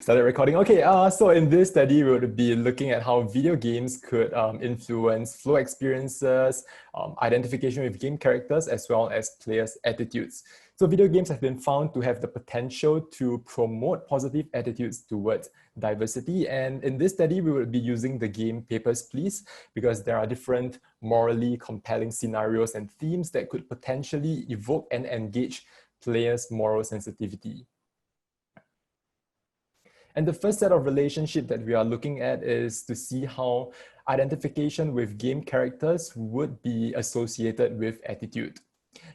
Started recording. Okay, so in this study, we would be looking at how video games could influence flow experiences, identification with game characters, as well as players' attitudes. So video games have been found to have the potential to promote positive attitudes towards diversity. And in this study, we will be using the game Papers, Please, because there are different morally compelling scenarios and themes that could potentially evoke and engage players' moral sensitivity. And the first set of relationship that we are looking at is to see how identification with game characters would be associated with attitude.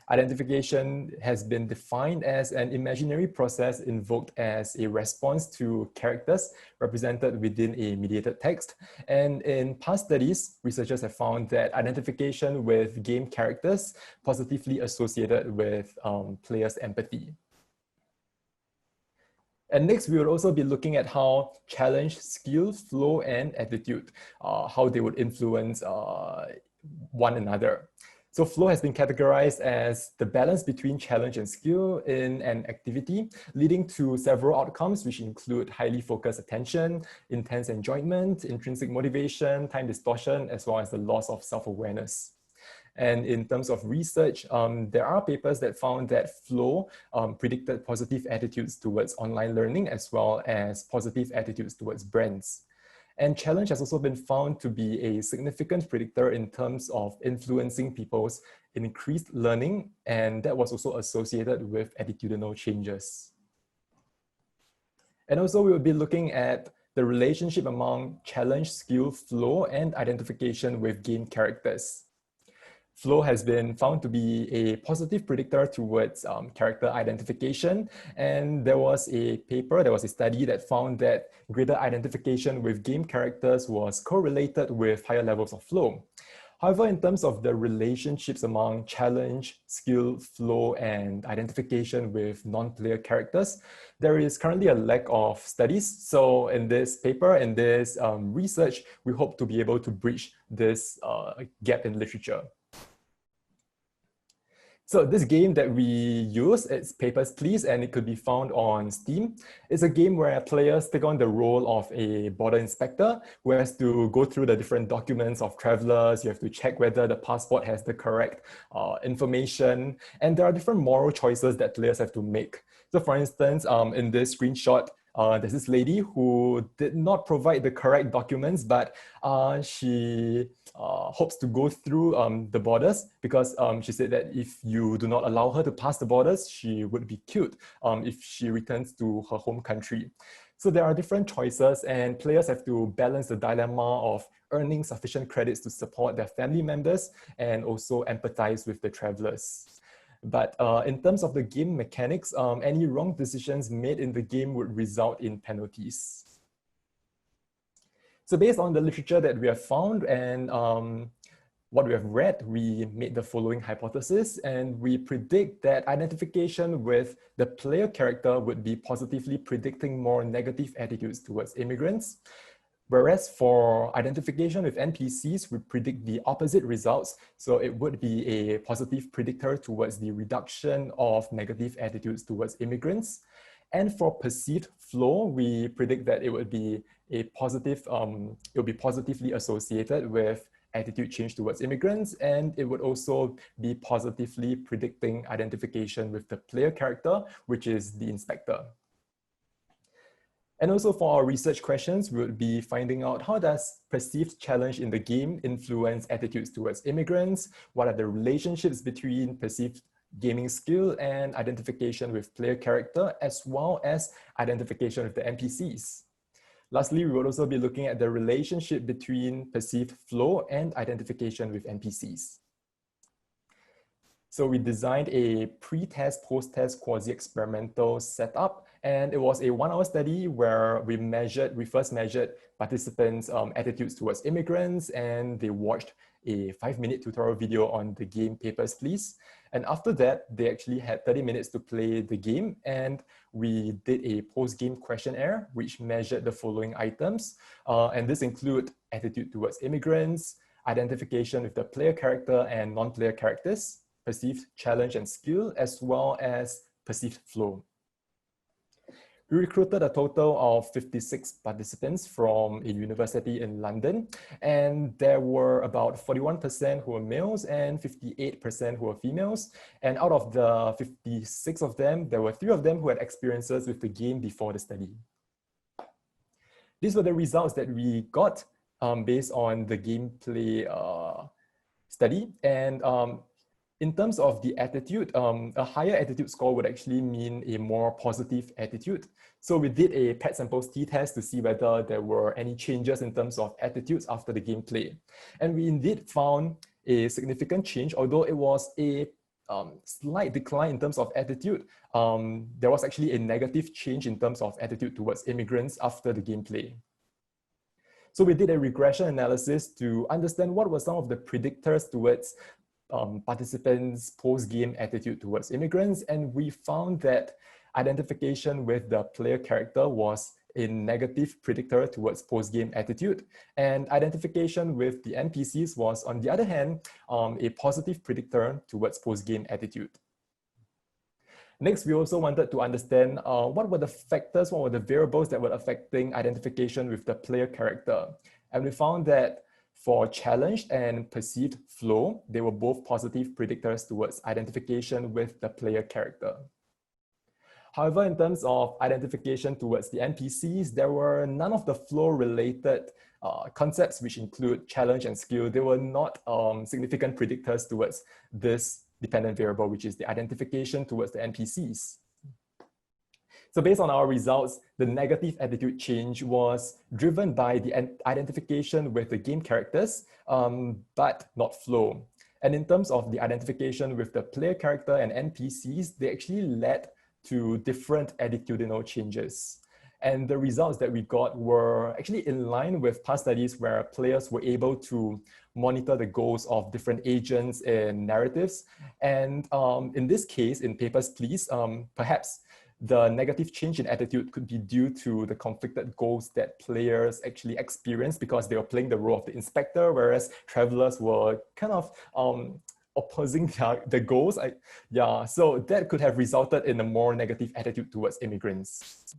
Identification has been defined as an imaginary process invoked as a response to characters represented within a mediated text. And in past studies, researchers have found that identification with game characters positively associated with players' empathy. And next, we will also be looking at how challenge, skill, flow, and attitude, how they would influence one another. So flow has been categorized as the balance between challenge and skill in an activity, leading to several outcomes, which include highly focused attention, intense enjoyment, intrinsic motivation, time distortion, as well as the loss of self-awareness. And in terms of research, there are papers that found that flow predicted positive attitudes towards online learning as well as positive attitudes towards brands. And challenge has also been found to be a significant predictor in terms of influencing people's increased learning, and that was also associated with attitudinal changes. And also we will be looking at the relationship among challenge, skill, flow, and identification with game characters. Flow has been found to be a positive predictor towards character identification. And there was a study that found that greater identification with game characters was correlated with higher levels of flow. However, in terms of the relationships among challenge, skill, flow, and identification with non-player characters, there is currently a lack of studies. So in this paper, in this research, we hope to be able to bridge this gap in literature. So this game that we use, it's Papers, Please, and it could be found on Steam. It's a game where players take on the role of a border inspector who has to go through the different documents of travelers. You have to check whether the passport has the correct information. And there are different moral choices that players have to make. So for instance, in this screenshot, there's this lady who did not provide the correct documents, but she hopes to go through the borders because she said that if you do not allow her to pass the borders, she would be killed if she returns to her home country. So there are different choices, and players have to balance the dilemma of earning sufficient credits to support their family members and also empathize with the travelers. But in terms of the game mechanics, any wrong decisions made in the game would result in penalties. So based on the literature that we have found and what we have read, we made the following hypothesis, and we predict that identification with the player character would be positively predicting more negative attitudes towards immigrants. Whereas for identification with NPCs, we predict the opposite results. So it would be a positive predictor towards the reduction of negative attitudes towards immigrants. And for perceived flow, we predict that it would be a positive, it will be positively associated with attitude change towards immigrants, and it would also be positively predicting identification with the player character, which is the inspector. And also for our research questions, we would be finding out how does perceived challenge in the game influence attitudes towards immigrants? What are the relationships between perceived gaming skill and identification with player character, as well as identification with the NPCs? Lastly, we will also be looking at the relationship between perceived flow and identification with NPCs. So we designed a pre-test, post-test quasi-experimental setup, and it was a 1-hour study where we first measured participants' attitudes towards immigrants, and they watched a 5-minute tutorial video on the game Papers, Please. And after that, they actually had 30 minutes to play the game, and we did a post-game questionnaire, which measured the following items. And this include attitude towards immigrants, identification with the player character and non-player characters, perceived challenge and skill, as well as perceived flow. We recruited a total of 56 participants from a university in London, and there were about 41% who were males and 58% who were females. And out of the 56 of them, there were 3 of them who had experiences with the game before the study. These were the results that we got based on the gameplay study. And in terms of the attitude, a higher attitude score would actually mean a more positive attitude. So we did a PET samples t-test to see whether there were any changes in terms of attitudes after the gameplay. And we indeed found a significant change, although it was a slight decline in terms of attitude. There was actually a negative change in terms of attitude towards immigrants after the gameplay. So we did a regression analysis to understand what were some of the predictors towards participants' post-game attitude towards immigrants, and we found that identification with the player character was a negative predictor towards post-game attitude, and identification with the NPCs was, on the other hand, a positive predictor towards post-game attitude. Next, we also wanted to understand what were the factors, what were the variables that were affecting identification with the player character. And we found that for challenged and perceived flow, they were both positive predictors towards identification with the player character. However, in terms of identification towards the NPCs, there were none of the flow-related concepts which include challenge and skill. They were not significant predictors towards this dependent variable, which is the identification towards the NPCs. So based on our results, the negative attitude change was driven by the identification with the game characters, but not flow. And in terms of the identification with the player character and NPCs, they actually led to different attitudinal changes. And the results that we got were actually in line with past studies where players were able to monitor the goals of different agents in narratives. And in this case, in Papers, Please, perhaps the negative change in attitude could be due to the conflicted goals that players actually experienced because they were playing the role of the inspector, whereas travelers were kind of opposing the goals. So that could have resulted in a more negative attitude towards immigrants.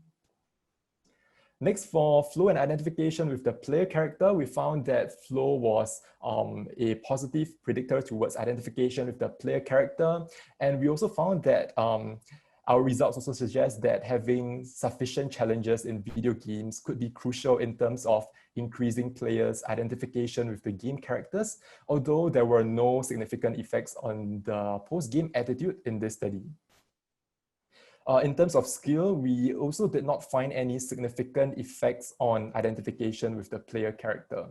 Next, for flow and identification with the player character, we found that flow was a positive predictor towards identification with the player character. And we also found that our results also suggest that having sufficient challenges in video games could be crucial in terms of increasing players' identification with the game characters, although there were no significant effects on the post-game attitude in this study. In terms of skill, we also did not find any significant effects on identification with the player character.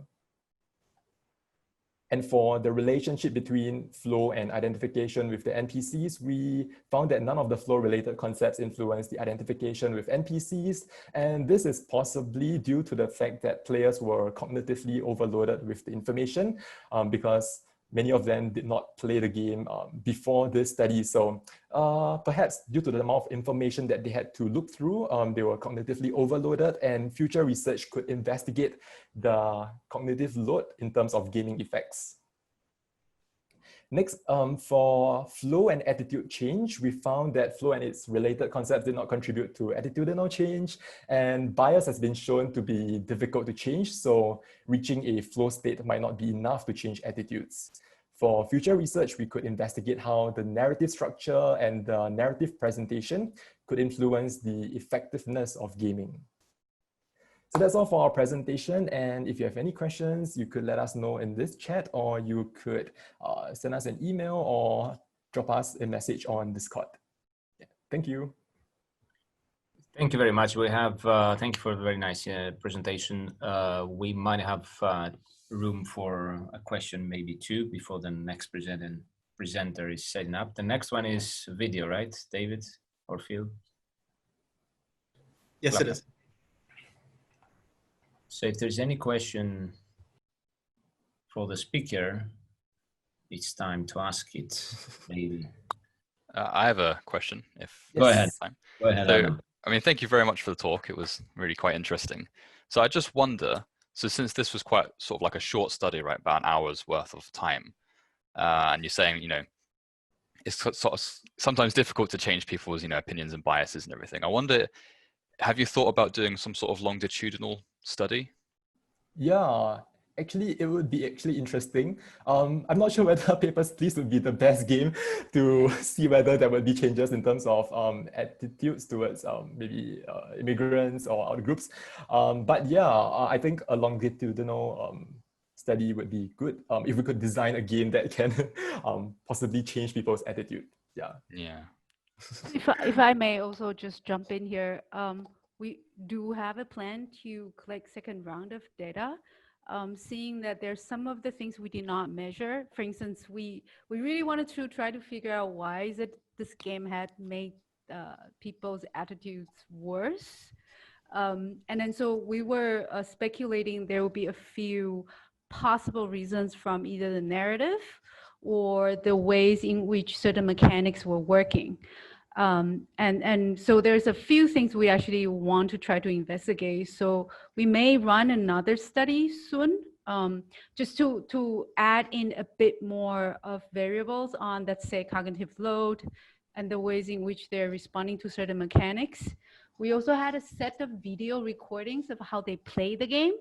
And for the relationship between flow and identification with the NPCs, we found that none of the flow-related concepts influenced the identification with NPCs. And this is possibly due to the fact that players were cognitively overloaded with the information because many of them did not play the game before this study. So perhaps due to the amount of information that they had to look through, they were cognitively overloaded, and future research could investigate the cognitive load in terms of gaming effects. Next, for flow and attitude change, we found that flow and its related concepts did not contribute to attitudinal change, and bias has been shown to be difficult to change, so reaching a flow state might not be enough to change attitudes. For future research, we could investigate how the narrative structure and the narrative presentation could influence the effectiveness of gaming. So that's all for our presentation. And if you have any questions, you could let us know in this chat, or you could send us an email or drop us a message on Discord. Yeah, thank you. Thank you very much. We have, thank you for the very nice presentation. We might have room for a question, maybe two, before the next presenter is setting up. The next one is video, right, David or Phil? Yes, it is. So if there's any question for the speaker, it's time to ask it, maybe. I have a question. If Go ahead. Go ahead. So, I mean, thank you very much for the talk. It was really quite interesting. So I just wonder, so since this was quite sort of like a short study, right, about an hour's worth of time, and you're saying, you know, it's sort of sometimes difficult to change people's, you know, opinions and biases and everything. I wonder have you thought about doing some sort of longitudinal study? Yeah, actually, it would be actually interesting. I'm not sure whether Papers, Please would be the best game to see whether there would be changes in terms of attitudes towards maybe immigrants or other groups. But yeah, I think a longitudinal study would be good if we could design a game that can possibly change people's attitude. Yeah. Yeah. If I may also just jump in here, we do have a plan to collect second round of data, seeing that there's some of the things we did not measure. For instance, we really wanted to try to figure out why is it this game had made people's attitudes worse. And then so we were speculating there will be a few possible reasons from either the narrative or the ways in which certain mechanics were working. And so there's a few things we actually want to try to investigate. So we may run another study soon, just to add in a bit more of variables on, let's say, cognitive load and the ways in which they're responding to certain mechanics. We also had a set of video recordings of how they play the game.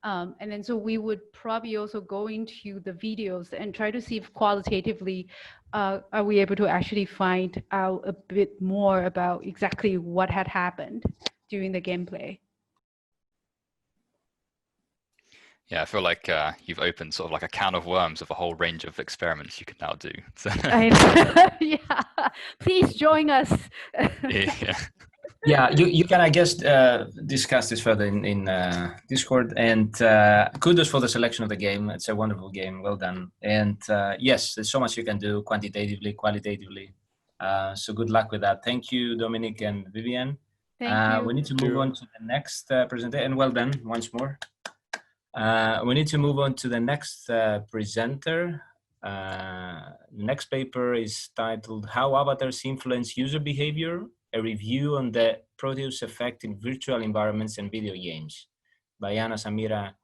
And then so we would probably also go into the videos and try to see if qualitatively are we able to actually find out a bit more about exactly what had happened during the gameplay. Yeah, I feel like you've opened sort of like a can of worms of a whole range of experiments you can now do. So Yeah, please join us. yeah. Yeah, you can, I guess, discuss this further in Discord. And kudos for the selection of the game. It's a wonderful game. Well done. And yes, there's so much you can do quantitatively, qualitatively. So good luck with that. Thank you, Dominic and Vivian. Thank you. We need to move on to the next presentation. And well done once more. We need to move on to the next presenter. Next paper is titled How Avatars Influence User Behavior, a review on the Proteus effect in virtual environments and video games by Anna Samira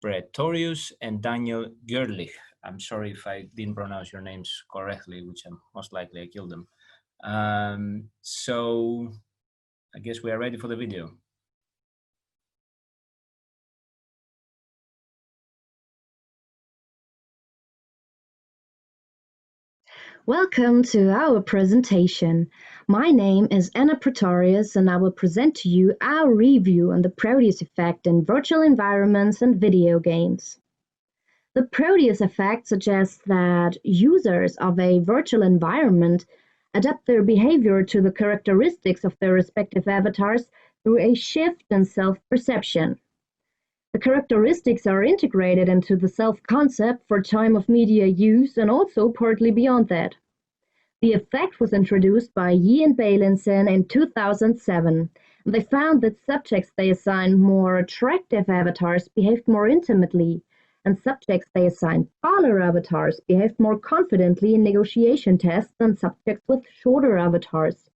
Pretorius and Daniel Gerlich. I'm sorry if I didn't pronounce your names correctly, which most likely I killed them. So I guess we are ready for the video. Welcome to our presentation. My name is Anna Pretorius and I will present to you our review on the Proteus effect in virtual environments and video games. The Proteus effect suggests that users of a virtual environment adapt their behavior to the characteristics of their respective avatars through a shift in self-perception. The characteristics are integrated into the self-concept for time of media use and also partly beyond that. The effect was introduced by Yi and Bailenson in 2007. And they found that subjects they assigned more attractive avatars behaved more intimately, and subjects they assigned taller avatars behaved more confidently in negotiation tests than subjects with shorter avatars.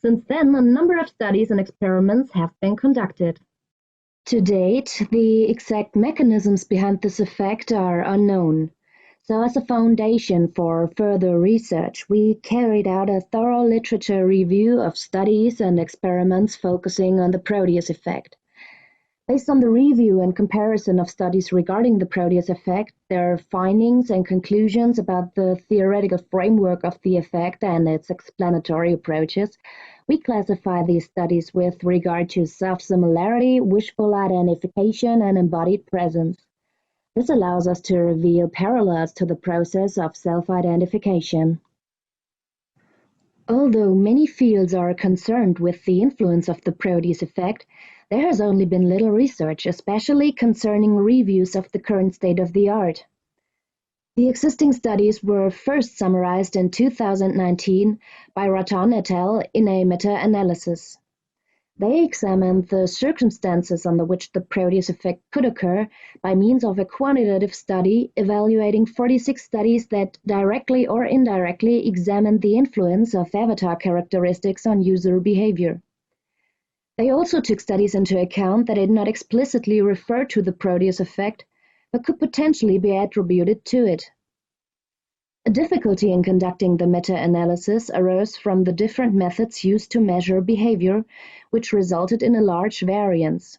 Since then, a number of studies and experiments have been conducted. To date, the exact mechanisms behind this effect are unknown. So as a foundation for further research, we carried out a thorough literature review of studies and experiments focusing on the Proteus effect. Based on the review and comparison of studies regarding the Proteus effect, their findings and conclusions about the theoretical framework of the effect and its explanatory approaches, we classify these studies with regard to self-similarity, wishful identification, and embodied presence. This allows us to reveal parallels to the process of self-identification. Although many fields are concerned with the influence of the Proteus effect, there has only been little research, especially concerning reviews of the current state of the art. The existing studies were first summarized in 2019 by Ratan et al. In a meta-analysis. They examined the circumstances under which the Proteus effect could occur by means of a quantitative study evaluating 46 studies that directly or indirectly examined the influence of avatar characteristics on user behavior. They also took studies into account that did not explicitly refer to the Proteus effect, but could potentially be attributed to it. A difficulty in conducting the meta-analysis arose from the different methods used to measure behavior, which resulted in a large variance.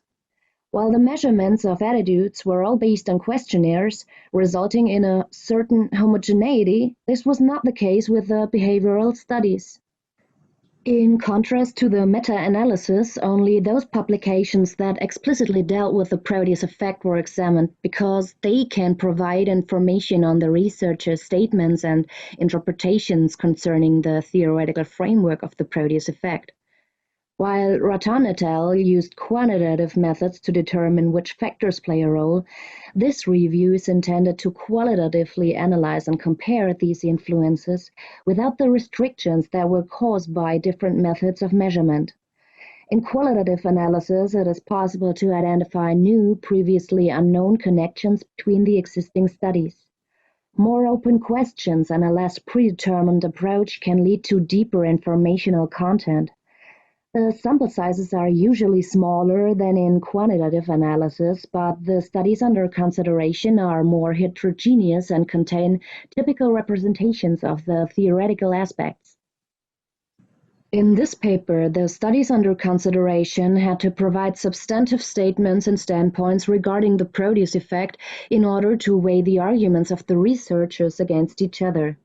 While the measurements of attitudes were all based on questionnaires, resulting in a certain homogeneity, this was not the case with the behavioral studies. In contrast to the meta-analysis, only those publications that explicitly dealt with the Proteus effect were examined because they can provide information on the researchers' statements and interpretations concerning the theoretical framework of the Proteus effect. While Rattan et al. Used quantitative methods to determine which factors play a role, this review is intended to qualitatively analyze and compare these influences without the restrictions that were caused by different methods of measurement. In qualitative analysis, it is possible to identify new, previously unknown connections between the existing studies. More open questions and a less predetermined approach can lead to deeper informational content. The sample sizes are usually smaller than in quantitative analysis, but the studies under consideration are more heterogeneous and contain typical representations of the theoretical aspects. In this paper, the studies under consideration had to provide substantive statements and standpoints regarding the Proteus effect in order to weigh the arguments of the researchers against each other.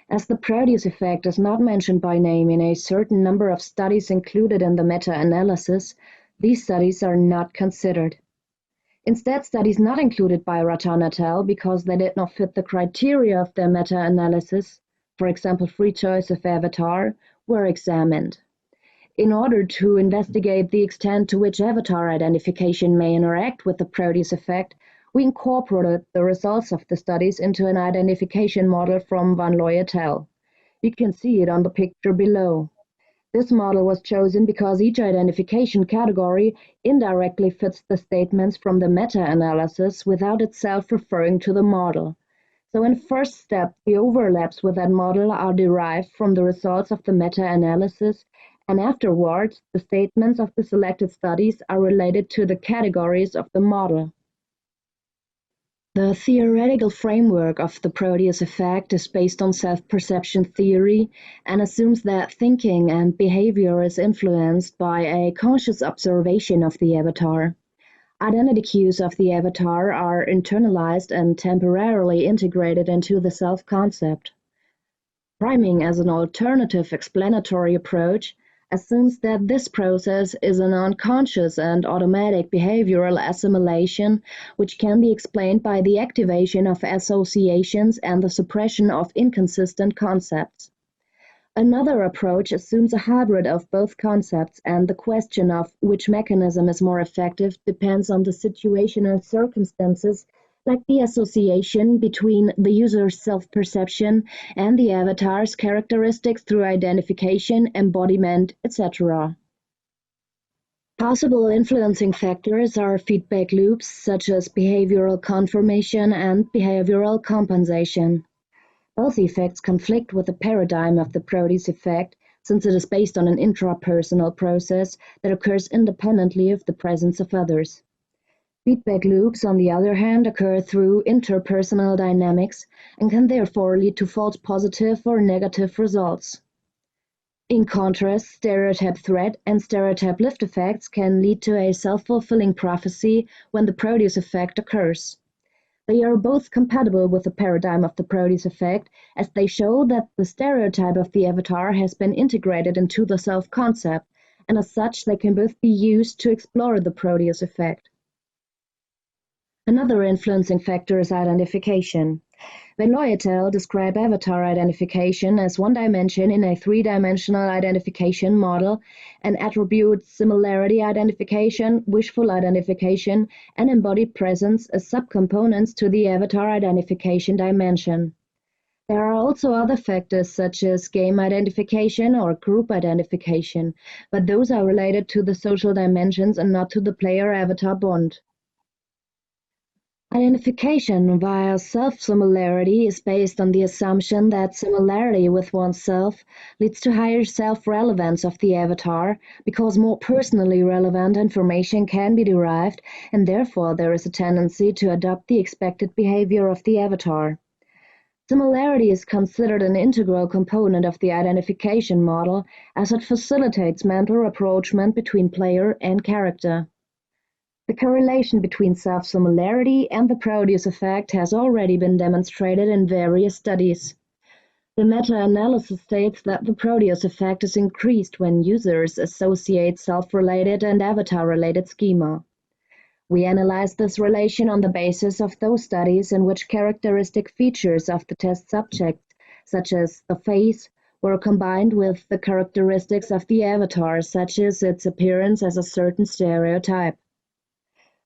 As the Proteus effect is not mentioned by name in a certain number of studies included in the meta-analysis, these studies are not considered. Instead, studies not included by Rattan et al. Because they did not fit the criteria of their meta-analysis, for example, free choice of avatar, were examined. In order to investigate the extent to which avatar identification may interact with the Proteus effect, we incorporated the results of the studies into an identification model from Van Looy et al. You can see it on the picture below. This model was chosen because each identification category indirectly fits the statements from the meta-analysis without itself referring to the model. So in first step, the overlaps with that model are derived from the results of the meta-analysis, and afterwards, the statements of the selected studies are related to the categories of the model. The theoretical framework of the Proteus effect is based on self-perception theory and assumes that thinking and behavior is influenced by a conscious observation of the avatar. Identity cues of the avatar are internalized and temporarily integrated into the self-concept. Priming as an alternative explanatory approach assumes that this process is an unconscious and automatic behavioral assimilation which can be explained by the activation of associations and the suppression of inconsistent concepts. Another approach assumes a hybrid of both concepts, and the question of which mechanism is more effective depends on the situational circumstances, like the association between the user's self-perception and the avatar's characteristics through identification, embodiment, etc. Possible influencing factors are feedback loops such as behavioral confirmation and behavioral compensation. Both effects conflict with the paradigm of the Proteus effect, since it is based on an intrapersonal process that occurs independently of the presence of others. Feedback loops, on the other hand, occur through interpersonal dynamics and can therefore lead to false positive or negative results. In contrast, stereotype threat and stereotype lift effects can lead to a self-fulfilling prophecy when the Proteus effect occurs. They are both compatible with the paradigm of the Proteus effect, as they show that the stereotype of the avatar has been integrated into the self-concept, and as such they can both be used to explore the Proteus effect. Another influencing factor is identification. Van Looy et al. Describe avatar identification as one dimension in a three-dimensional identification model, and attribute similarity identification, wishful identification, and embodied presence as subcomponents to the avatar identification dimension. There are also other factors such as game identification or group identification, but those are related to the social dimensions and not to the player-avatar bond. Identification via self-similarity is based on the assumption that similarity with oneself leads to higher self-relevance of the avatar, because more personally relevant information can be derived, and therefore there is a tendency to adopt the expected behavior of the avatar. Similarity is considered an integral component of the identification model as it facilitates mental rapprochement between player and character. The correlation between self-similarity and the Proteus effect has already been demonstrated in various studies. The meta-analysis states that the Proteus effect is increased when users associate self-related and avatar-related schema. We analyzed this relation on the basis of those studies in which characteristic features of the test subject, such as the face, were combined with the characteristics of the avatar, such as its appearance as a certain stereotype.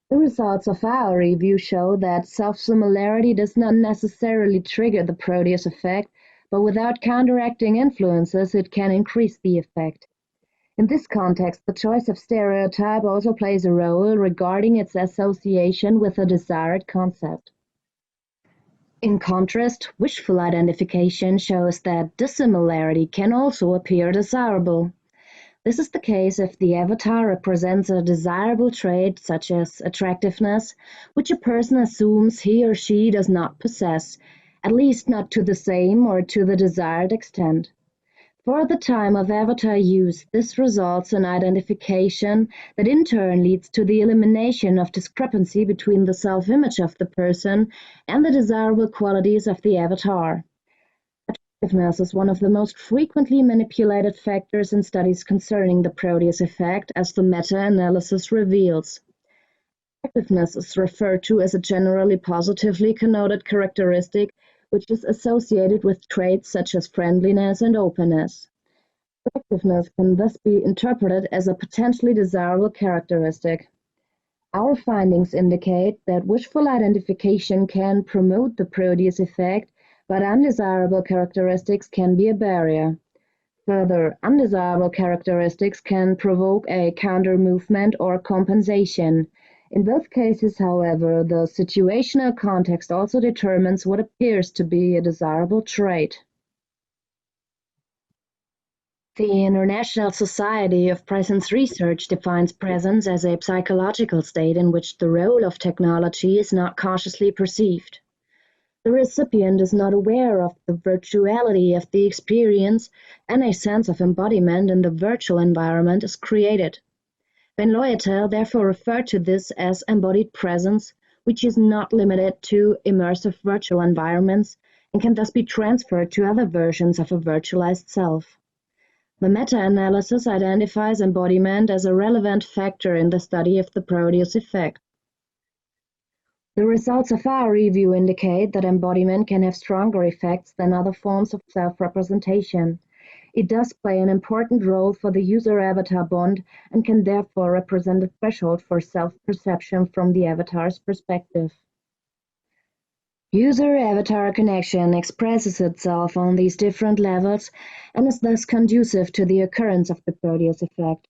The results of our review show that self-similarity does not necessarily trigger the Proteus effect, but without counteracting influences, it can increase the effect. In this context, the choice of stereotype also plays a role regarding its association with a desired concept. In contrast, wishful identification shows that dissimilarity can also appear desirable. This is the case if the avatar represents a desirable trait such as attractiveness, which a person assumes he or she does not possess, at least not to the same or to the desired extent. For the time of avatar use, this results in identification that in turn leads to the elimination of discrepancy between the self-image of the person and the desirable qualities of the avatar. Attractiveness is one of the most frequently manipulated factors in studies concerning the Proteus effect, as the meta-analysis reveals. Attractiveness is referred to as a generally positively connoted characteristic which is associated with traits such as friendliness and openness. Attractiveness can thus be interpreted as a potentially desirable characteristic. Our findings indicate that wishful identification can promote the Proteus effect, but undesirable characteristics can be a barrier. Further, undesirable characteristics can provoke a counter-movement or compensation. In both cases, however, the situational context also determines what appears to be a desirable trait. The International Society of Presence Research defines presence as a psychological state in which the role of technology is not consciously perceived. The recipient is not aware of the virtuality of the experience, and a sense of embodiment in the virtual environment is created. Van Looyetel therefore referred to this as embodied presence, which is not limited to immersive virtual environments and can thus be transferred to other versions of a virtualized self. The meta-analysis identifies embodiment as a relevant factor in the study of the Proteus effect. The results of our review indicate that embodiment can have stronger effects than other forms of self-representation. It does play an important role for the user-avatar bond and can therefore represent a threshold for self-perception from the avatar's perspective. User-avatar connection expresses itself on these different levels and is thus conducive to the occurrence of the Proteus effect.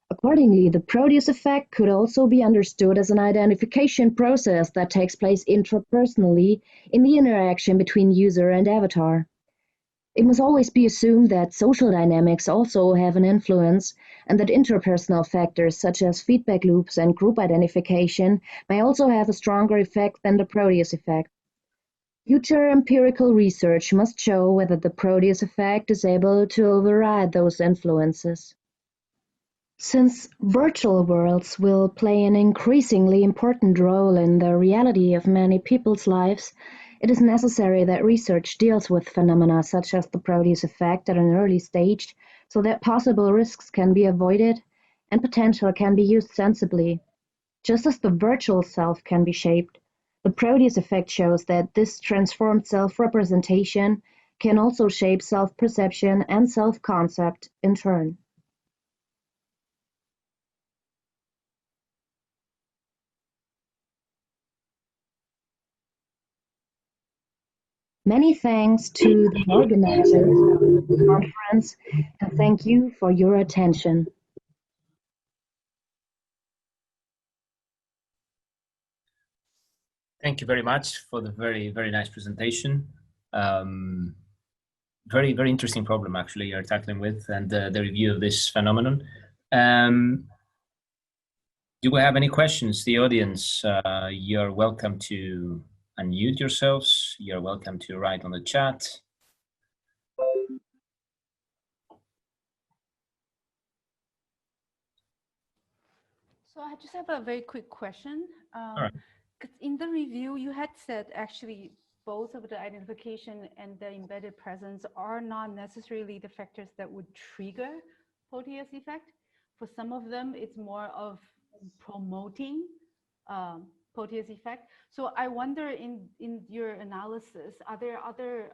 Accordingly, the Proteus effect could also be understood as an identification process that takes place intrapersonally in the interaction between user and avatar. It must always be assumed that social dynamics also have an influence, and that interpersonal factors such as feedback loops and group identification may also have a stronger effect than the Proteus effect. Future empirical research must show whether the Proteus effect is able to override those influences. Since virtual worlds will play an increasingly important role in the reality of many people's lives, it is necessary that research deals with phenomena such as the Proteus effect at an early stage, so that possible risks can be avoided and potential can be used sensibly. Just as the virtual self can be shaped, the Proteus effect shows that this transformed self-representation can also shape self-perception and self-concept in turn. Many thanks to the organizers of the conference, and thank you for your attention. Thank you very much for the very, very nice presentation. Very, very interesting problem actually you're tackling with, and the review of this phenomenon. Do we have any questions? The audience, you're welcome to unmute yourselves. You're welcome to write on the chat. So I just have a very quick question. All right. 'Cause in the review, you had said actually both of the identification and the embedded presence are not necessarily the factors that would trigger Proteus effect. For some of them, it's more of promoting Proteus effect. So I wonder in your analysis, are there other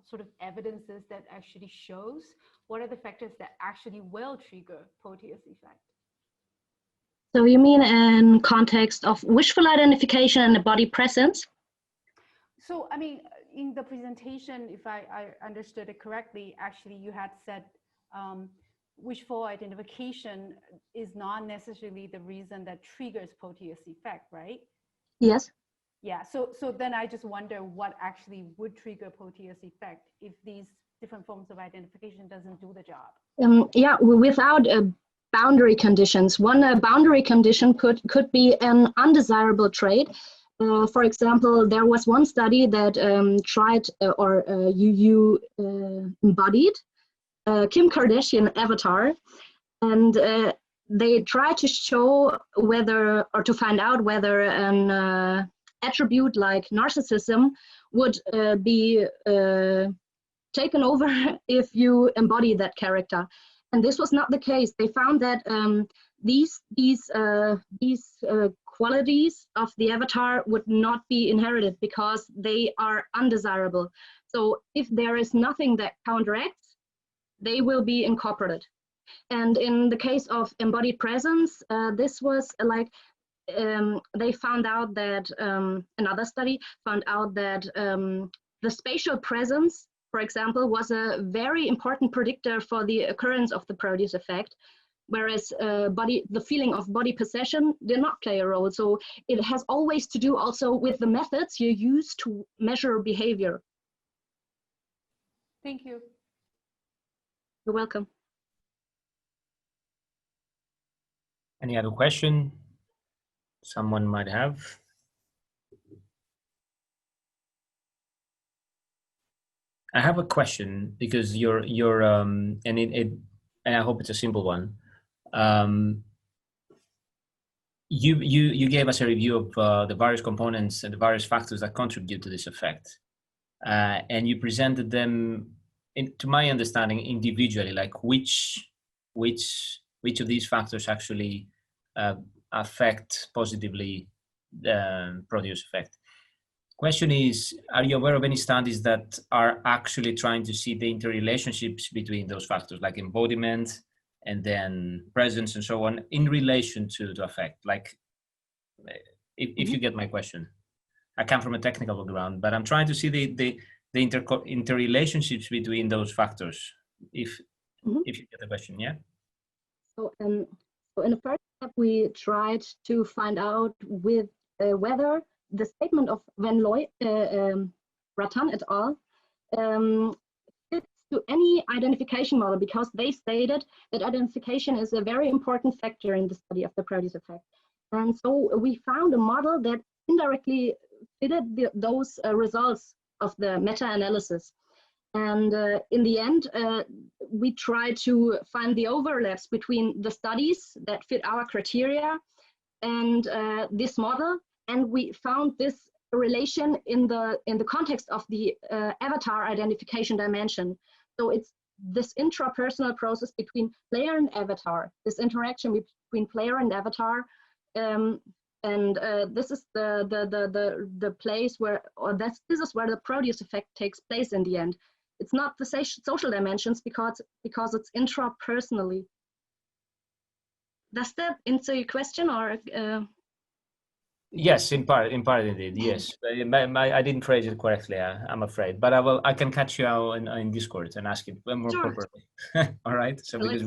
sort of evidences that actually shows what are the factors that actually will trigger Proteus effect? So you mean in context of visual identification and the body presence? So, I mean, in the presentation, if I understood it correctly, actually you had said wishful identification is not necessarily the reason that triggers Proteus effect, right? Yes. Yeah, so then I just wonder what actually would trigger Proteus effect if these different forms of identification doesn't do the job. Yeah, without boundary conditions. One boundary condition could be an undesirable trait. For example, there was one study that tried you embodied Kim Kardashian avatar, and they tried to show whether, or to find out whether an attribute like narcissism would be taken over if you embody that character. And this was not the case. They found that these qualities of the avatar would not be inherited because they are undesirable. So if there is nothing that counteracts, they will be incorporated. And in the case of embodied presence, this was like, they found out that, another study found out that the spatial presence, for example, was a very important predictor for the occurrence of the Proteus effect, whereas the feeling of body possession did not play a role. So it has always to do also with the methods you use to measure behavior. Thank you. You're welcome. Any other question someone might have? I have a question because and I hope it's a simple one. You gave us a review of the various components and the various factors that contribute to this effect, and you presented them, to my understanding, individually, like which of these factors actually affect positively the Proteus effect. Question is, are you aware of any studies that are actually trying to see the interrelationships between those factors, like embodiment and then presence and so on, in relation to effect? Like, if you get my question. I come from a technical background, but I'm trying to see the interrelationships between those factors, if you get the question, yeah? So in the first step, we tried to find out with whether the statement of Van Looy, Ratan et al. Fits to any identification model, because they stated that identification is a very important factor in the study of the Proteus effect. And so we found a model that indirectly fitted those results of the meta-analysis. And in the end, we tried to find the overlaps between the studies that fit our criteria and this model. And we found this relation in the context of the avatar identification dimension. So it's this intrapersonal process between player and avatar, this interaction between player and avatar. This is the place where, this is where the Proteus effect takes place in the end. It's not the social dimensions because it's intrapersonally. Does that answer your question, or? Yes, in part indeed. Yes, I didn't phrase it correctly. I'm afraid, but I can catch you out in Discord and ask it more properly. All right. So because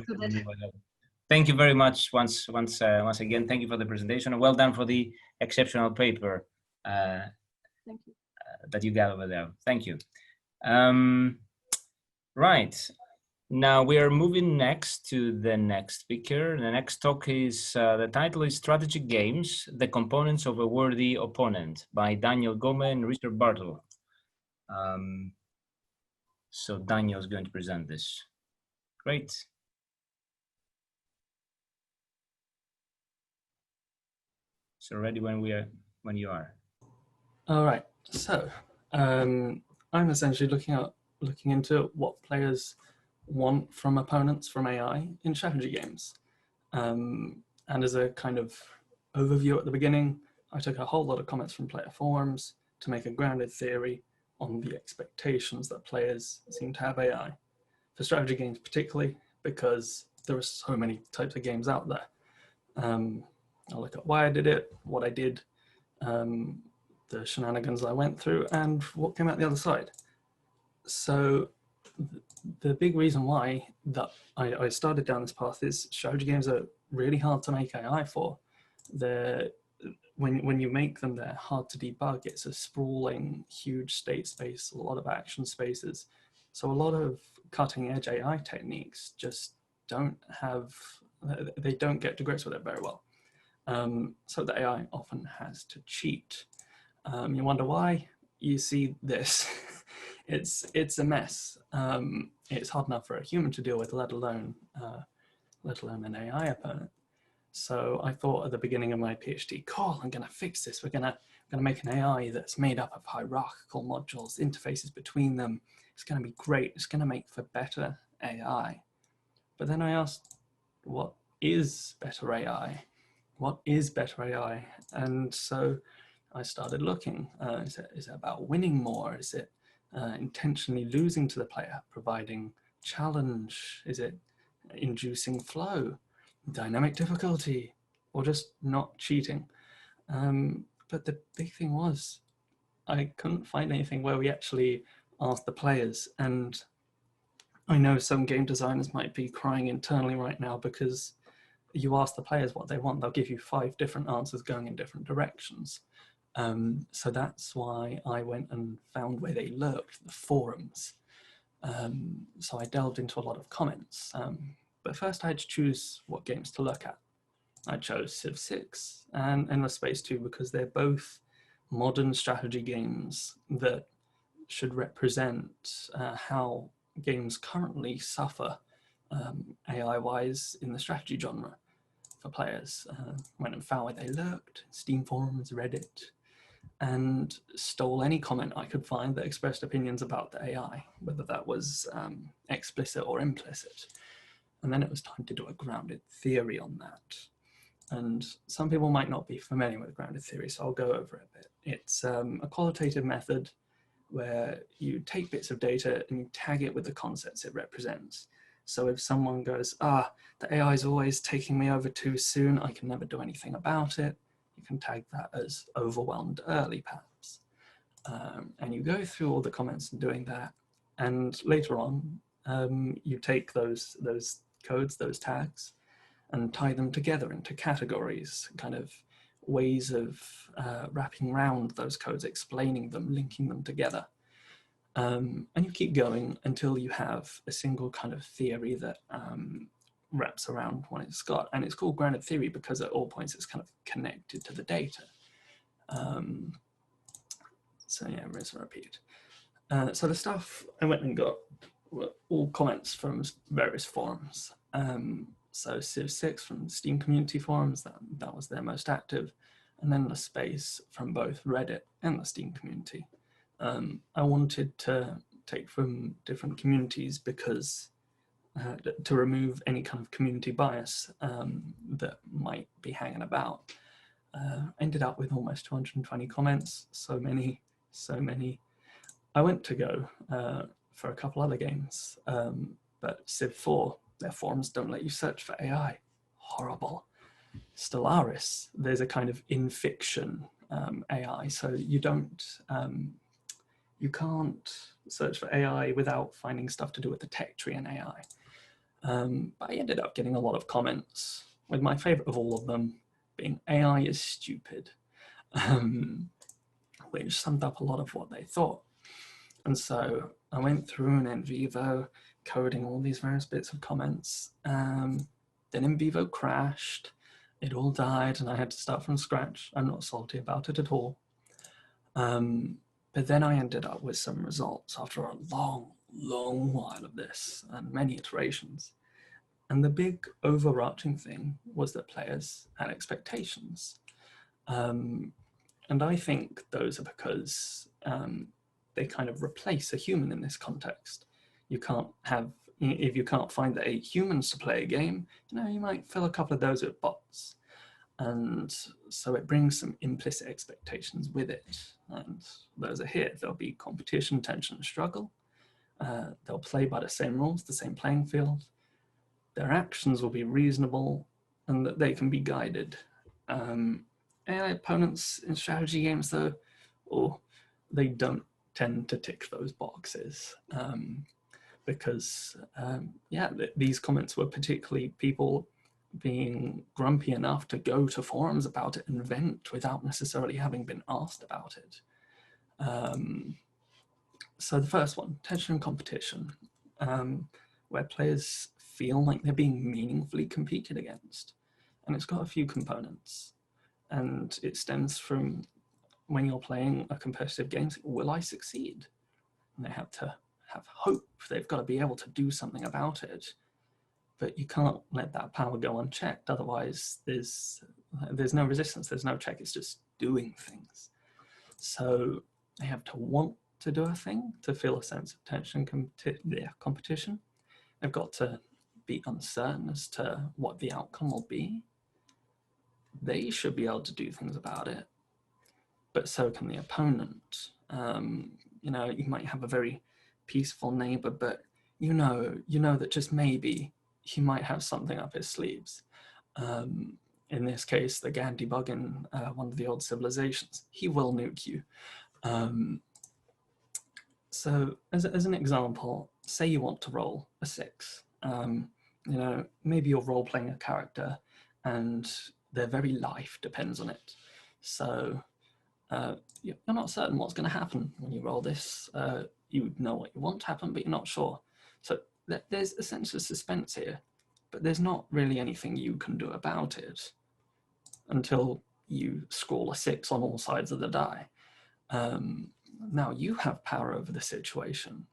thank you very much once again. Thank you for the presentation, and well done for the exceptional paper Thank you. That you got over there. Thank you. Right. Now we are moving next to the next speaker. The next talk is, the title is Strategy Games, The Components of a Worthy Opponent by Daniel Gomez and Richard Bartle. So Daniel is going to present this. Great. So ready when you are. All right. So I'm essentially looking into what players want from opponents from AI in strategy games. And as a kind of overview at the beginning, I took a whole lot of comments from player forums to make a grounded theory on the expectations that players seem to have AI. For strategy games particularly, because there are so many types of games out there. I'll look at why I did it, what I did, the shenanigans I went through, and what came out the other side. So the big reason why that I started down this path is strategy games are really hard to make AI for. When you make them, they're hard to debug. It's a sprawling, huge state space, a lot of action spaces. So a lot of cutting edge AI techniques just don't get to grips with it very well. So the AI often has to cheat. You wonder why? You see this. It's a mess. It's hard enough for a human to deal with, let alone an AI opponent. So I thought at the beginning of my PhD, cool, I'm going to fix this. We're going to make an AI that's made up of hierarchical modules, interfaces between them. It's going to be great. It's going to make for better AI. But then I asked, what is better AI? What is better AI? And so I started looking. Is it about winning more? Is it intentionally losing to the player, providing challenge? Is it inducing flow, dynamic difficulty, or just not cheating? But the big thing was, I couldn't find anything where we actually asked the players. And I know some game designers might be crying internally right now because you ask the players what they want, they'll give you 5 different answers going in different directions. So that's why I went and found where they lurked, the forums. So I delved into a lot of comments. But first I had to choose what games to look at. I chose Civ 6 and Endless Space 2 because they're both modern strategy games that should represent how games currently suffer AI-wise in the strategy genre for players. Went and found where they lurked, Steam forums, Reddit, and stole any comment I could find that expressed opinions about the AI, whether that was explicit or implicit. And then it was time to do a grounded theory on that. And some people might not be familiar with grounded theory, so I'll go over it a bit. It's a qualitative method where you take bits of data and you tag it with the concepts it represents. So if someone goes, the AI is always taking me over too soon, I can never do anything about it, you can tag that as overwhelmed early, perhaps. And you go through all the comments and doing that. And later on, you take those codes, those tags, and tie them together into categories, kind of ways of wrapping around those codes, explaining them, linking them together. And you keep going until you have a single kind of theory that wraps around what it's got. And it's called grounded theory because at all points it's kind of connected to the data. So yeah, rinse and repeat. So the stuff I went and got were all comments from various forums. So Civ 6 from Steam community forums, that was their most active, and then the space from both Reddit and the Steam community. I wanted to take from different communities because to remove any kind of community bias that might be hanging about. Ended up with almost 220 comments, so many. I went to go for a couple other games, but Civ 4, their forums don't let you search for AI. Horrible. Stellaris, there's a kind of in-fiction AI, so you can't search for AI without finding stuff to do with the tech tree and AI. But I ended up getting a lot of comments, with my favorite of all of them being AI is stupid, which summed up a lot of what they thought. And so I went through an NVivo, coding all these various bits of comments. Then in vivo crashed, it all died, and I had to start from scratch. I'm not salty about it at all. But then I ended up with some results after a long while of this and many iterations. And the big overarching thing was that players had expectations. And I think those are because they kind of replace a human in this context. You can't have, if you can't find the 8 humans to play a game, you might fill a couple of those with bots. And so it brings some implicit expectations with it. And those are here. There'll be competition, tension, and struggle. They'll play by the same rules, the same playing field. Their actions will be reasonable and that they can be guided. AI opponents in strategy games, though, they don't tend to tick those boxes because, these comments were particularly people being grumpy enough to go to forums about it and vent without necessarily having been asked about it. So the first one, tension and competition, where players feel like they're being meaningfully competed against. And it's got a few components. And it stems from when you're playing a competitive game, will I succeed? And they have to have hope. They've got to be able to do something about it. But you can't let that power go unchecked. Otherwise, there's no resistance, there's no check, it's just doing things. So they have to want to do a thing to feel a sense of tension and competition. They've got to be uncertain as to what the outcome will be. They should be able to do things about it, but so can the opponent. You might have a very peaceful neighbor, but you know that just maybe he might have something up his sleeves. In this case, the Gandhi bug in one of the old civilizations, he will nuke you. So as an example, say you want to roll a 6. Maybe you're role-playing a character and their very life depends on it. So you're not certain what's going to happen when you roll this. You know what you want to happen, but you're not sure. So there's a sense of suspense here, but there's not really anything you can do about it until you scroll a 6 on all sides of the die. Now you have power over the situation.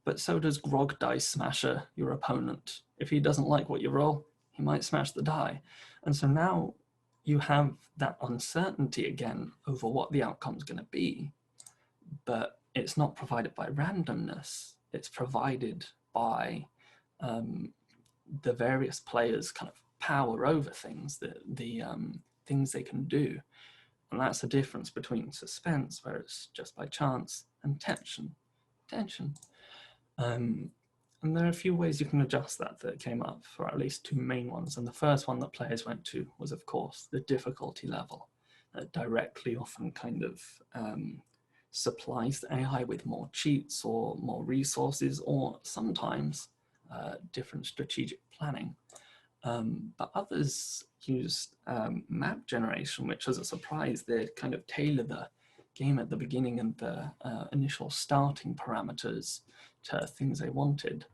But so does Grog Dice Smasher, your opponent. If he doesn't like what you roll, he might smash the die. And so now you have that uncertainty again over what the outcome's going to be, but it's not provided by randomness. It's provided by the various players' kind of power over things, the things they can do. And that's the difference between suspense, where it's just by chance, and tension. And there are a few ways you can adjust that came up, or at least 2 main ones. And the first one that players went to was, of course, the difficulty level. That directly often kind of supplies the AI with more cheats or more resources, or sometimes different strategic planning. But others used map generation, which as a surprise, they kind of tailor the game at the beginning and the initial starting parameters to things they wanted.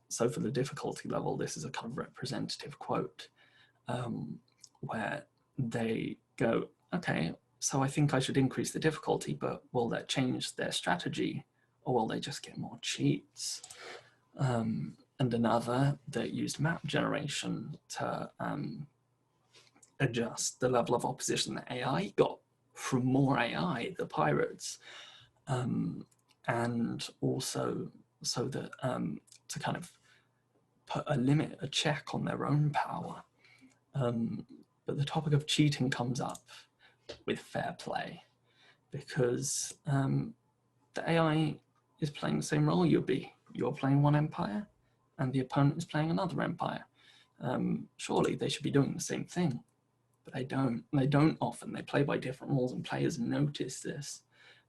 So for the difficulty level, this is a kind of representative quote where they go, okay, so I think I should increase the difficulty, but will that change their strategy, or will they just get more cheats? And another that used map generation to adjust the level of opposition that AI got from more AI, the pirates, and also so that to kind of put a limit, a check on their own power. But the topic of cheating comes up with fair play, because the AI is playing the same role you're playing one empire and the opponent is playing another empire. Surely they should be doing the same thing, but they don't. They don't often. They play by different rules, and players notice this.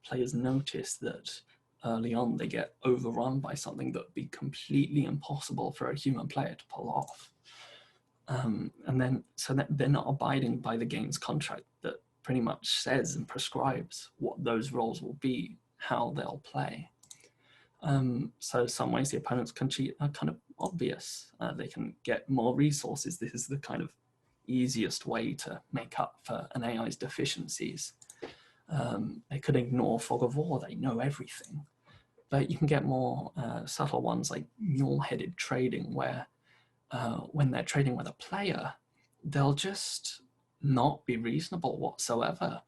Players notice that early on they get overrun by something that would be completely impossible for a human player to pull off. And then, so that they're not abiding by the game's contract that pretty much says and prescribes what those roles will be, how they'll play. So some ways the opponents can cheat are kind of obvious. They can get more resources. This is the kind of easiest way to make up for an AI's deficiencies. They could ignore fog of war, they know everything. But you can get more subtle ones like mule-headed trading, where when they're trading with a player, they'll just not be reasonable whatsoever.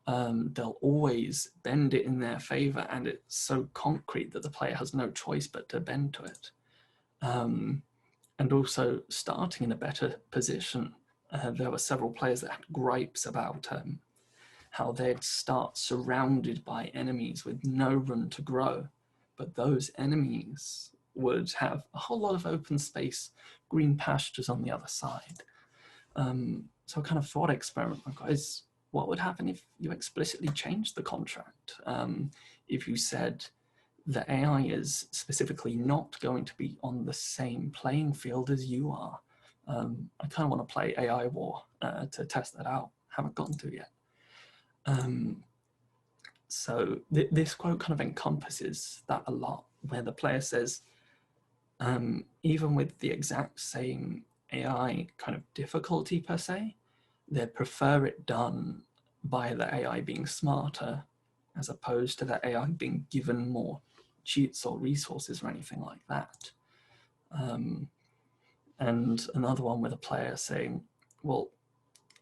They'll always bend it in their favor, and it's so concrete that the player has no choice but to bend to it. And also starting in a better position, there were several players that had gripes about how they'd start surrounded by enemies with no room to grow, but those enemies would have a whole lot of open space, green pastures on the other side. So a kind of thought experiment is, what would happen if you explicitly changed the contract? If you said the AI is specifically not going to be on the same playing field as you are. I kind of want to play AI War to test that out. Haven't gotten to it yet. So this quote kind of encompasses that a lot, where the player says, even with the exact same AI kind of difficulty per se, they prefer it done by the AI being smarter as opposed to the AI being given more cheats or resources or anything like that. And another one with a player saying, well,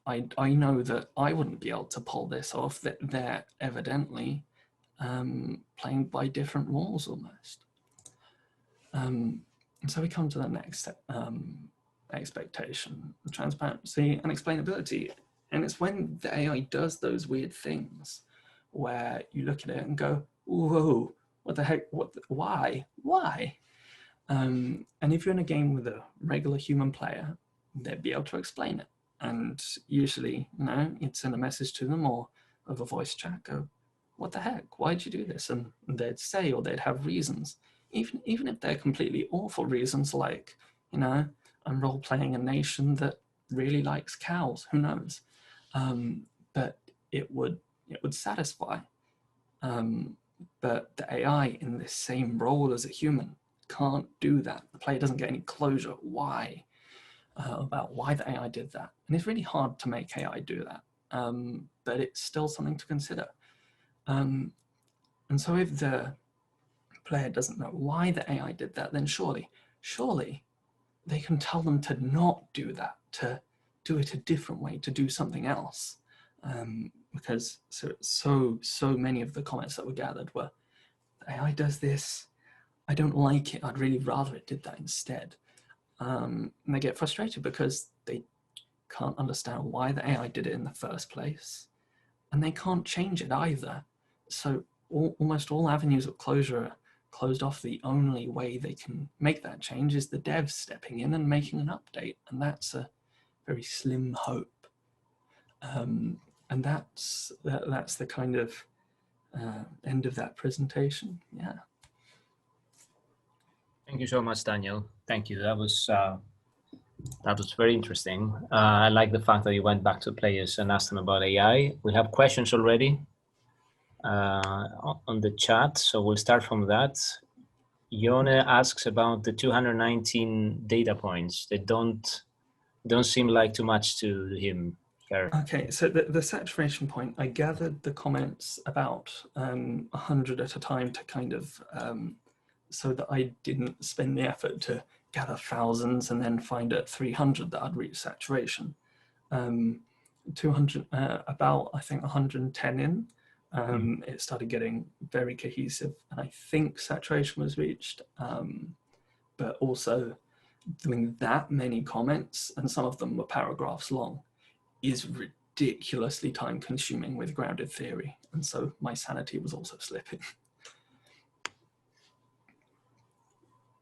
I know that I wouldn't be able to pull this off, that they're evidently playing by different rules almost. And so we come to the next expectation, transparency and explainability. And it's when the AI does those weird things where you look at it and go, whoa, what the heck, why? And if you're in a game with a regular human player, they'd be able to explain it. And usually, you'd send a message to them or of a voice chat, go, what the heck, why'd you do this? And they'd say, or they'd have reasons, even if they're completely awful reasons, like, I'm role-playing a nation that really likes cows, who knows? But it would satisfy. But the AI in this same role as a human can't do that. The player doesn't get any closure. Why? About why the AI did that. And it's really hard to make AI do that, but it's still something to consider. And so if the player doesn't know why the AI did that, then surely they can tell them to not do that, to do it a different way, to do something else. Because so many of the comments that were gathered were, the AI does this, I don't like it, I'd really rather it did that instead. And they get frustrated because they can't understand why the AI did it in the first place, and they can't change it either. So almost all avenues of closure are closed off. The only way they can make that change is the devs stepping in and making an update, and that's a very slim hope. And that's the kind of end of that presentation. Yeah. Thank you so much, Daniel. Thank you. That was very interesting. I like the fact that you went back to players and asked them about AI. We have questions already on the chat, so we'll start from that. Yone asks about the 219 data points. They don't seem like too much to him. Okay, so the saturation point, I gathered the comments about 100 at a time to kind of, so that I didn't spend the effort to gather thousands and then find at 300 that I'd reached saturation. 200, about I think 110 in, it started getting very cohesive, and I think saturation was reached. But also doing that many comments, and some of them were paragraphs long, is ridiculously time consuming with grounded theory. And so my sanity was also slipping.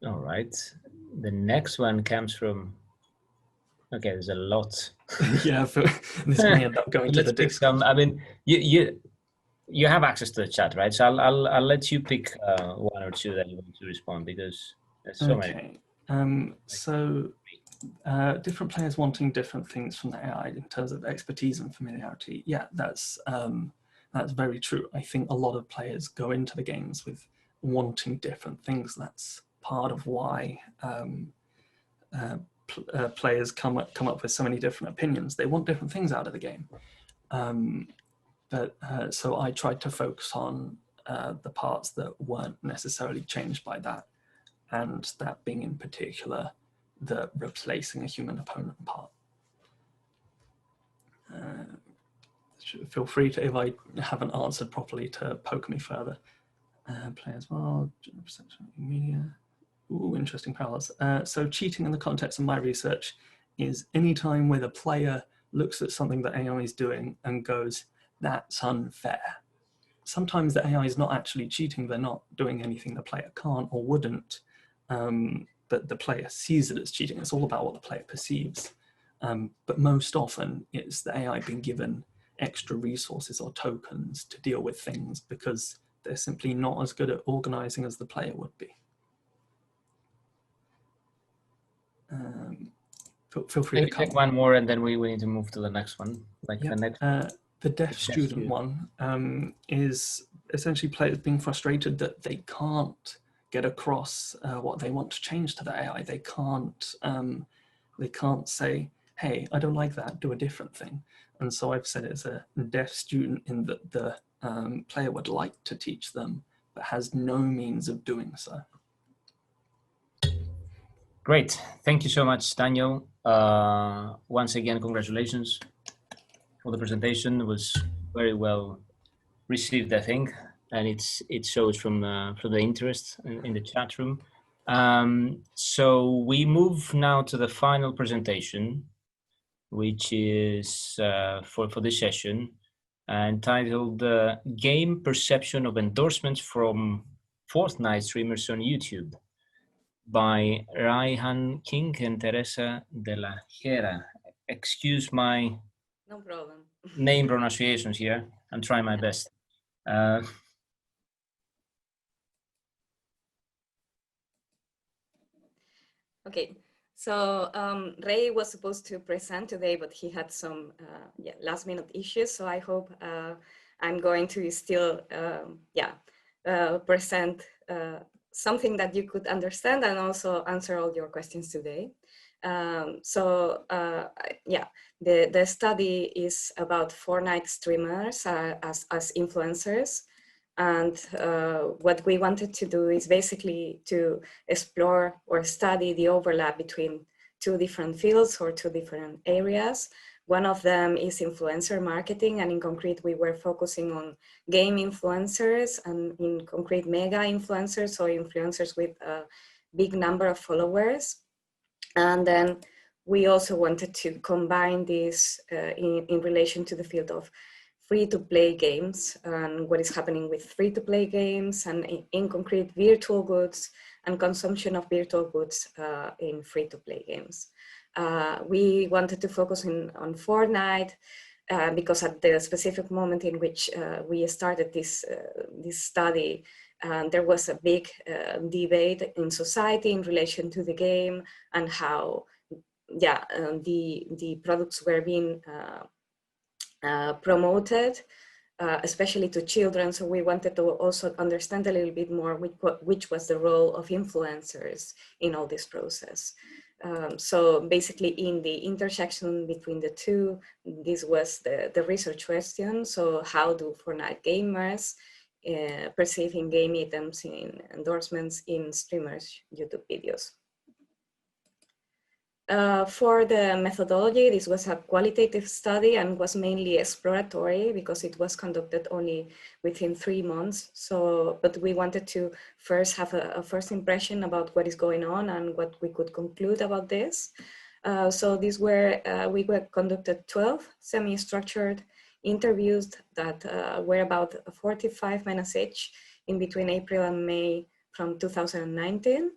All right. The next one comes from, okay, there's a lot. Yeah, this may end up going to the Discord. I mean, you have access to the chat, right? So I'll let you pick one or two that you want to respond, because there's so many. So different players wanting different things from the AI in terms of expertise and familiarity. Yeah, that's very true. I think a lot of players go into the games with wanting different things. That's part of why players come up with so many different opinions. They want different things out of the game. So I tried to focus on the parts that weren't necessarily changed by that, and that being in particular the replacing a human opponent part. Feel free to, if I haven't answered properly, to poke me further. Play as well, perception media. Ooh, interesting parallels. So cheating in the context of my research is any time where the player looks at something that AI is doing and goes, that's unfair. Sometimes the AI is not actually cheating, they're not doing anything the player can't or wouldn't, but the player sees it as cheating. It's all about what the player perceives. But most often it's the AI being given extra resources or tokens to deal with things because they're simply not as good at organizing as the player would be. Feel free to take one more, and then we need to move to the next one. Like yep. the next. The deaf student one is essentially players being frustrated that they can't get across what they want to change to the AI. They can't say, hey, I don't like that, do a different thing. And so I've said it's a deaf student in that the player would like to teach them, but has no means of doing so. Great, thank you so much, Daniel. Once again, congratulations for the presentation. It was very well received, I think, and it shows from the interest in the chat room. So we move now to the final presentation, which is for this session, entitled Game Perception of Endorsements from Fortnite Streamers on YouTube by Raihan King and Teresa de la Hera. Excuse my no problem. Name pronunciations here. I'm trying my best. Okay, so Ray was supposed to present today, but he had some last minute issues. So I hope I'm going to still present something that you could understand and also answer all your questions today. The study is about Fortnite streamers as influencers. And what we wanted to do is basically to explore or study the overlap between two different fields or two different areas. One of them is influencer marketing, and in concrete, we were focusing on game influencers and in concrete mega influencers, so influencers with a big number of followers. And then we also wanted to combine this in relation to the field of free-to-play games and what is happening with free-to-play games and in concrete virtual goods and consumption of virtual goods in free-to-play games. We wanted to focus on Fortnite because at the specific moment in which we started this study, there was a big debate in society in relation to the game and how the products were being promoted, especially to children. So we wanted to also understand a little bit more which was the role of influencers in all this process. So basically in the intersection between the two, this was the research question. So how do Fortnite gamers perceive in-game items in endorsements in streamers' YouTube videos? For the methodology, this was a qualitative study and was mainly exploratory because it was conducted only within 3 months. So, but we wanted to first have a first impression about what is going on and what we could conclude about this. So these were, we conducted 12 semi-structured interviews that were about 45 minutes each in between April and May from 2019.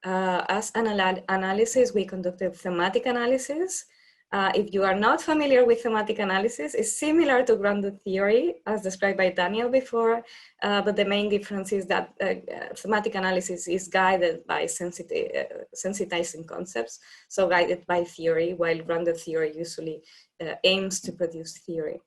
As an analysis, we conducted thematic analysis. If you are not familiar with thematic analysis, it's similar to grounded theory as described by Daniel before, but the main difference is that thematic analysis is guided by sensitizing concepts, so guided by theory, while grounded theory usually aims to produce theory.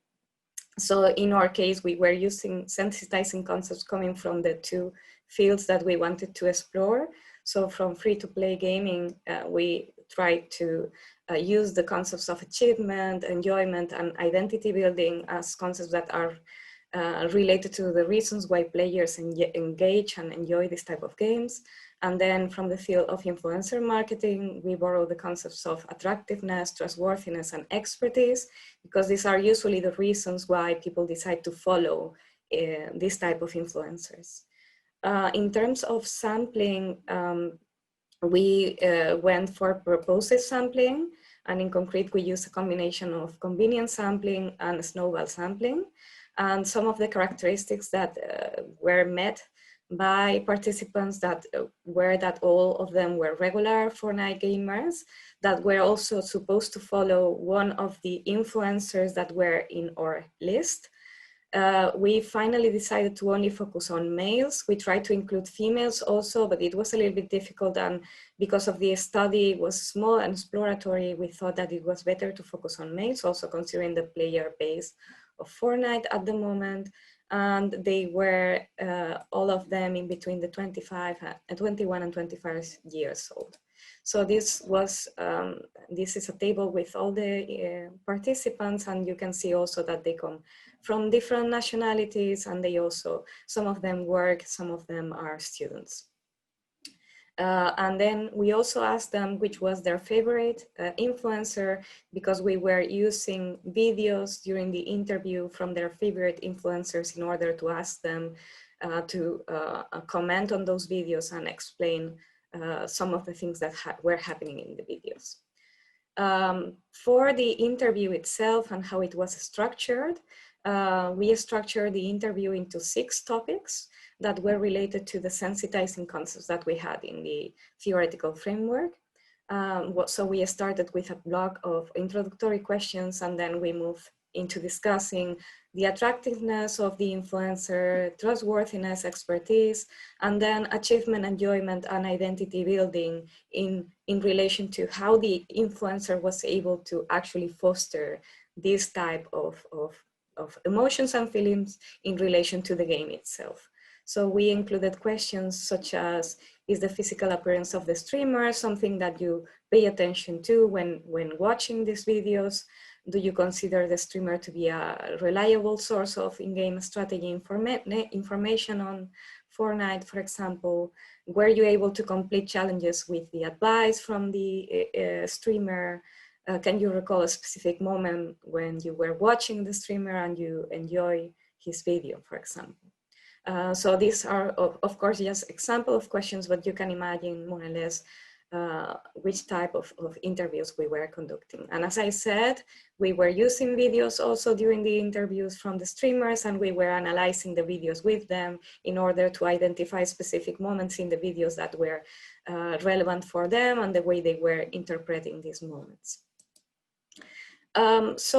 So in our case, we were using sensitizing concepts coming from the two fields that we wanted to explore. So from free-to-play gaming, we tried to use the concepts of achievement, enjoyment, and identity building as concepts that are related to the reasons why players engage and enjoy this type of games. And then from the field of influencer marketing, we borrow the concepts of attractiveness, trustworthiness, and expertise, because these are usually the reasons why people decide to follow this type of influencers. In terms of sampling, we went for purposive sampling, and in concrete, we use a combination of convenience sampling and snowball sampling. And some of the characteristics that were met by participants that were that all of them were regular Fortnite gamers that were also supposed to follow one of the influencers that were in our list. We finally decided to only focus on males. We tried to include females also, but it was a little bit difficult, and because of the study was small and exploratory, we thought that it was better to focus on males, also considering the player base of Fortnite at the moment. And they were all of them in between the 21 and 25 years old. So this was, this is a table with all the participants, and you can see also that they come from different nationalities, and they also, some of them work, some of them are students. And then we also asked them which was their favorite influencer, because we were using videos during the interview from their favorite influencers in order to ask them to comment on those videos and explain some of the things that were happening in the videos. For the interview itself and how it was structured, we structured the interview into 6 topics that were related to the sensitizing concepts that we had in the theoretical framework. So we started with a block of introductory questions, and then we moved into discussing the attractiveness of the influencer, trustworthiness, expertise, and then achievement, enjoyment, and identity building in relation to how the influencer was able to actually foster this type of emotions and feelings in relation to the game itself. So we included questions such as, is the physical appearance of the streamer something that you pay attention to when watching these videos? Do you consider the streamer to be a reliable source of in-game strategy information on Fortnite, for example? Were you able to complete challenges with the advice from the streamer? Can you recall a specific moment when you were watching the streamer and you enjoy his video, for example? So these are, of course, just example of questions, but you can imagine more or less which type of interviews we were conducting. And as I said, we were using videos also during the interviews from the streamers, and we were analyzing the videos with them in order to identify specific moments in the videos that were relevant for them and the way they were interpreting these moments. As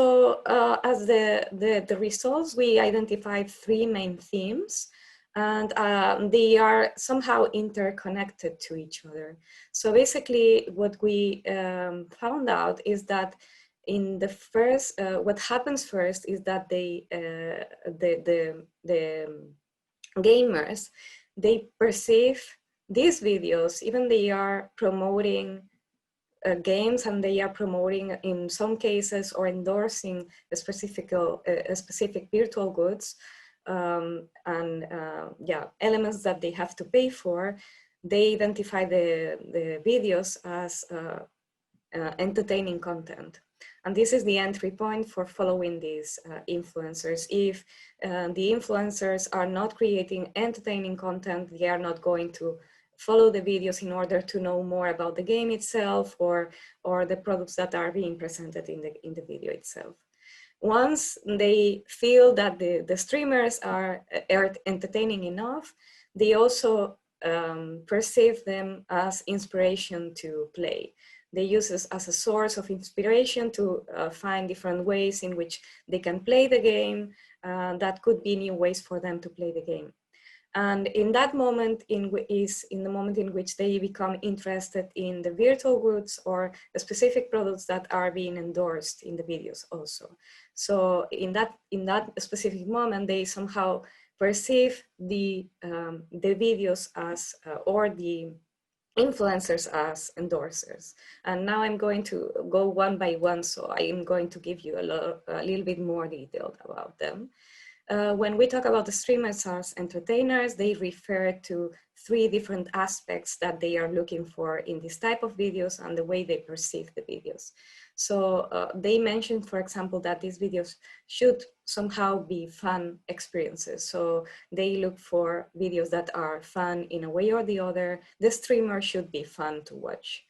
the results, we identified 3 main themes, and they are somehow interconnected to each other. So basically what we found out is that in the first, what happens first is that the gamers, they perceive these videos, even they are promoting games, and they are promoting in some cases or endorsing a specific virtual goods and elements that they have to pay for. They identify the videos as entertaining content. And this is the entry point for following these influencers. If the influencers are not creating entertaining content, they are not going to follow the videos in order to know more about the game itself or the products that are being presented in the video itself. Once they feel that the streamers are entertaining enough, they also perceive them as inspiration to play. They use this as a source of inspiration to find different ways in which they can play the game. That could be new ways for them to play the game. And in that moment is the moment in which they become interested in the virtual goods or the specific products that are being endorsed in the videos also. So in that specific moment, they somehow perceive the videos as, or the influencers as endorsers. And now I'm going to go one by one, so I am going to give you a little bit more detail about them. When we talk about the streamers as entertainers, they refer to 3 different aspects that they are looking for in this type of videos and the way they perceive the videos. So they mentioned, for example, that these videos should somehow be fun experiences. So they look for videos that are fun in a way or the other. The streamer should be fun to watch.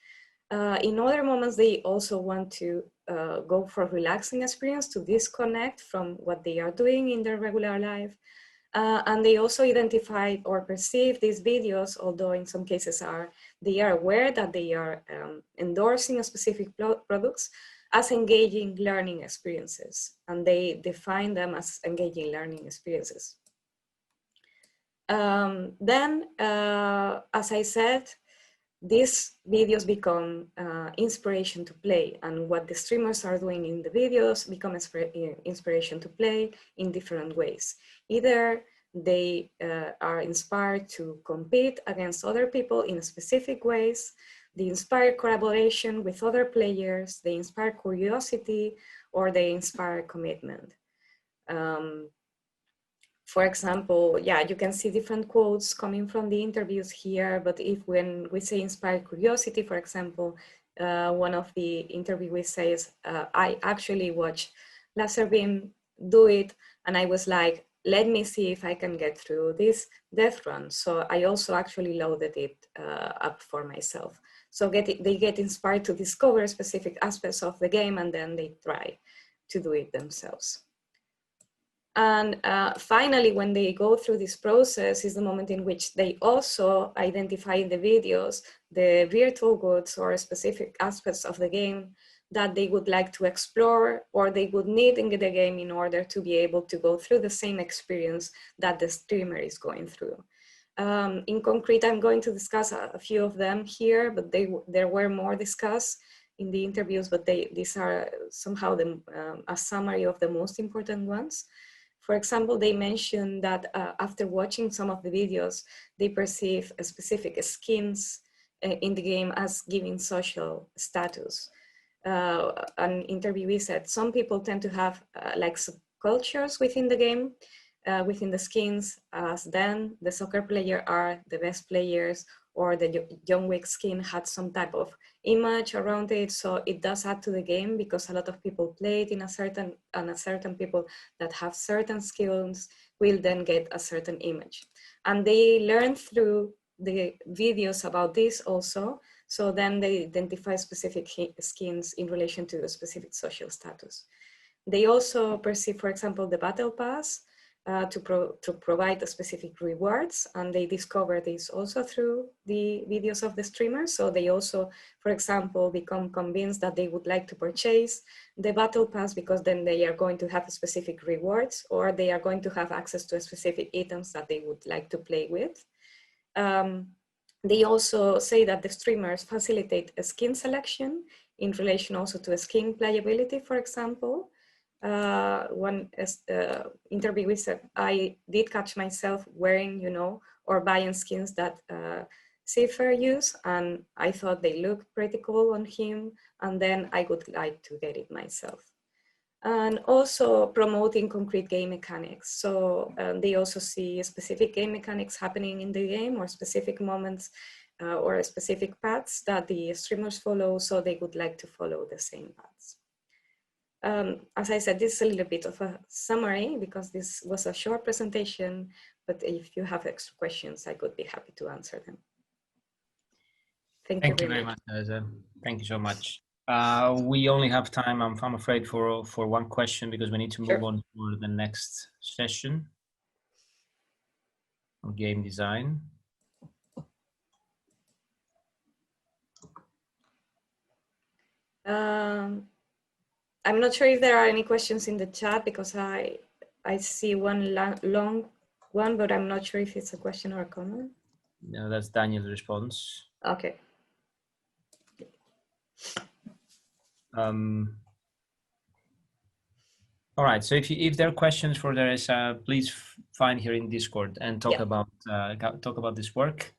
In other moments, they also want to go for relaxing experience, to disconnect from what they are doing in their regular life. And they also identify or perceive these videos, although in some cases they are aware that they are endorsing a specific products, as engaging learning experiences. And they define them as engaging learning experiences. Then, as I said, these videos become inspiration to play, and what the streamers are doing in the videos become inspiration to play in different ways. Either they are inspired to compete against other people in specific ways, they inspire collaboration with other players, they inspire curiosity, or they inspire commitment. For example, yeah, you can see different quotes coming from the interviews here, but when we say inspire curiosity, for example, one of the interviewees says, I actually watched Laserbeam do it, and I was like, let me see if I can get through this death run. So I also actually loaded it up for myself. So they get inspired to discover specific aspects of the game, and then they try to do it themselves. And finally, when they go through this process is the moment in which they also identify in the videos the virtual goods or specific aspects of the game that they would like to explore or they would need in the game in order to be able to go through the same experience that the streamer is going through. In concrete, I'm going to discuss a few of them here, but there were more discussed in the interviews, but these are somehow a summary of the most important ones. For example, they mentioned that after watching some of the videos, they perceive specific skins in the game as giving social status. An interviewee said some people tend to have like subcultures within the game, within the skins, as then the soccer player are the best players, or the John Wick skin had some type of image around it. So it does add to the game because a lot of people play it in a certain people that have certain skills will then get a certain image. And they learn through the videos about this also. So then they identify specific skins in relation to a specific social status. They also perceive, for example, the battle pass to provide a specific rewards, and they discover this also through the videos of the streamers. So they also, for example, become convinced that they would like to purchase the battle pass because then they are going to have specific rewards, or they are going to have access to specific items that they would like to play with. They also say that the streamers facilitate a skin selection in relation also to a skin playability, for example. One interviewee said, I did catch myself wearing, or buying skins that Cipher use, and I thought they looked pretty cool on him, and then I would like to get it myself. And also promoting concrete game mechanics. So they also see specific game mechanics happening in the game, or specific moments or specific paths that the streamers follow, so they would like to follow the same paths. As I said, this is a little bit of a summary because this was a short presentation, but if you have extra questions, I could be happy to answer them. Thank you very much, Elsa. Thank you so much. We only have time, I'm afraid, for one question because we need to move on to the next session of game design. I'm not sure if there are any questions in the chat because I see one long one, but I'm not sure if it's a question or a comment. No, that's Daniel's response. Okay. All right. So if there are questions for Teresa, please find her in Discord and talk about this work.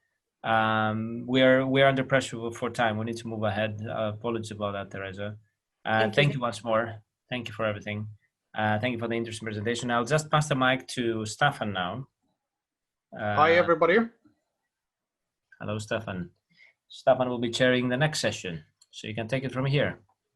We're under pressure for time. We need to move ahead. Apologies about that, Teresa. Thank you once more. Thank you for everything. Thank you for the interesting presentation. I'll just pass the mic to Stefan now. Hi, everybody. Hello, Stefan. Stefan will be chairing the next session, so you can take it from here.